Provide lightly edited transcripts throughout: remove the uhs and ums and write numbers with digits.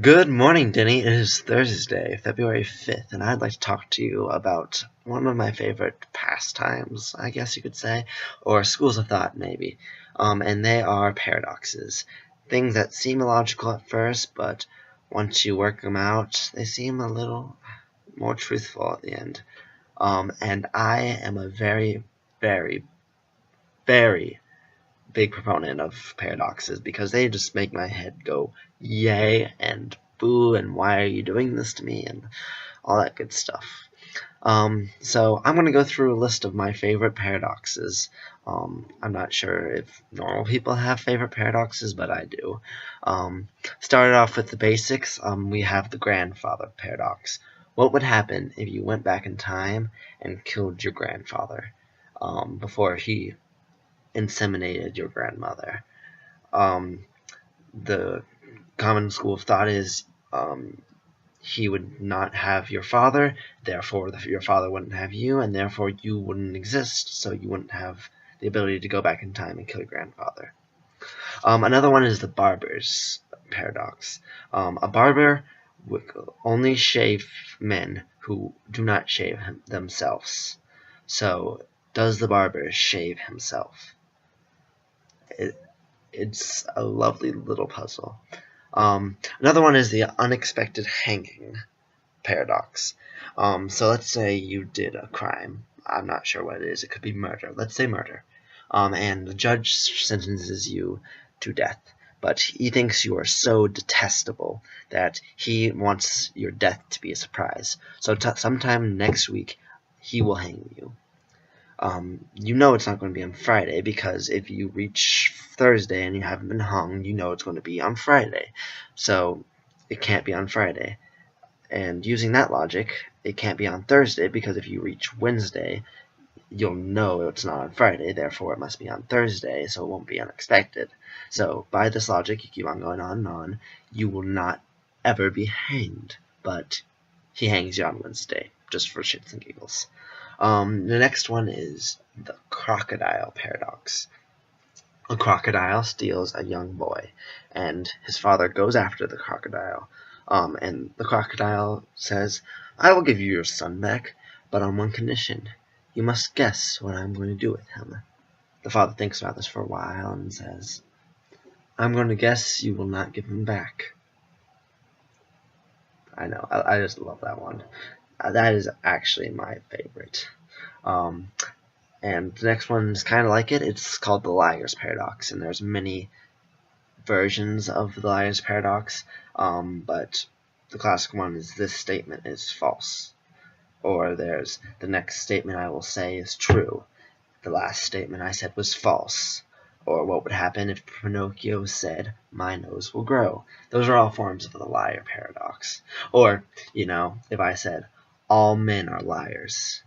Good morning, Denny. It is Thursday, February 5th, and I'd like to talk to you about one of my favorite pastimes, I guess you could say, or schools of thought, maybe. And they are paradoxes. Things that seem illogical at first, but once you work them out, they seem a little more truthful at the end. And I am a very, very, very big proponent of paradoxes because they just make my head go yay and boo and why are you doing this to me and all that good stuff. So I'm going to go through a list of my favorite paradoxes. I'm not sure if normal people have favorite paradoxes, but I do. Started off with the basics. We have the grandfather paradox. What would happen if you went back in time and killed your grandfather before he inseminated your grandmother? Um, the common school of thought is he would not have your father, therefore your father wouldn't have you, and therefore you wouldn't exist, so you wouldn't have the ability to go back in time and kill your grandfather. Another one is the barber's paradox. A barber would only shave men who do not shave themselves. So, does the barber shave himself? It's a lovely little puzzle. Another one is the unexpected hanging paradox. So let's say you did a crime. I'm not sure what it is. It could be murder. Let's say murder. And the judge sentences you to death. But he thinks you are so detestable that he wants your death to be a surprise. So sometime next week, he will hang you. You know it's not going to be on Friday because if you reach Thursday and you haven't been hung, you know it's going to be on Friday. So it can't be on Friday. And using that logic, it can't be on Thursday because if you reach Wednesday, you'll know it's not on Friday, therefore it must be on Thursday, so it won't be unexpected. So by this logic, you keep on going on and on, you will not ever be hanged, but he hangs you on Wednesday, just for shits and giggles. The next one is the crocodile paradox. A crocodile steals a young boy, and his father goes after the crocodile. And the crocodile says, I will give you your son back, but on one condition. You must guess what I'm going to do with him. The father thinks about this for a while and says, I'm going to guess you will not give him back. I know, I just love that one. That is actually my favorite. And the next one is kind of like it. It's called the liar's paradox, and there's many versions of the liar's paradox, but the classic one is this statement is false. Or there's the next statement I will say is true. The last statement I said was false. Or what would happen if Pinocchio said, my nose will grow? Those are all forms of the liar paradox. Or, if I said, all men are liars.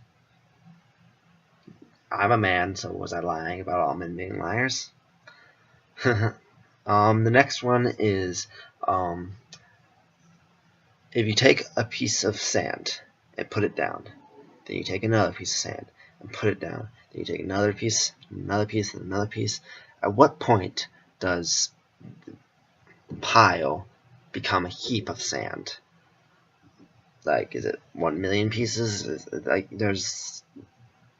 I'm a man, so was I lying about all men being liars? The next one is, if you take a piece of sand and put it down, then you take another piece of sand and put it down, then you take another piece, and another piece, at what point does the pile become a heap of sand? Like, is it 1 million pieces? Like, there's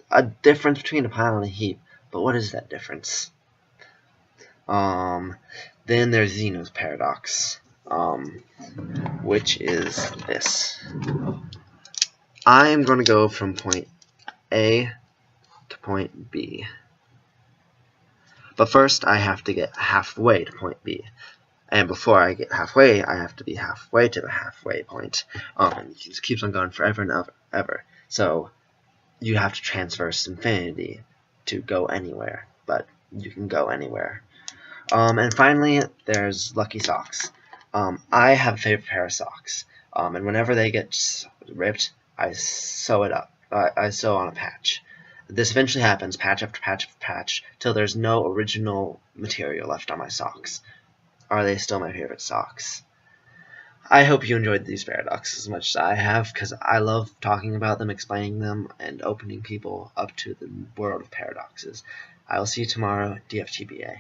a difference between a pile and a heap, but what is that difference? Then there's Zeno's paradox, which is this. I'm going to go from point A to point B. But first, I have to get halfway to point B. And before I get halfway, I have to be halfway to the halfway point. And it just keeps on going forever and ever. So you have to transverse infinity to go anywhere. But you can go anywhere. And finally, there's lucky socks. I have a favorite pair of socks. And whenever they get ripped, I sew it up. I sew on a patch. This eventually happens, patch after patch after patch, till there's no original material left on my socks. Are they still my favorite socks? I hope you enjoyed these paradoxes as much as I have, because I love talking about them, explaining them, and opening people up to the world of paradoxes. I will see you tomorrow, DFTBA.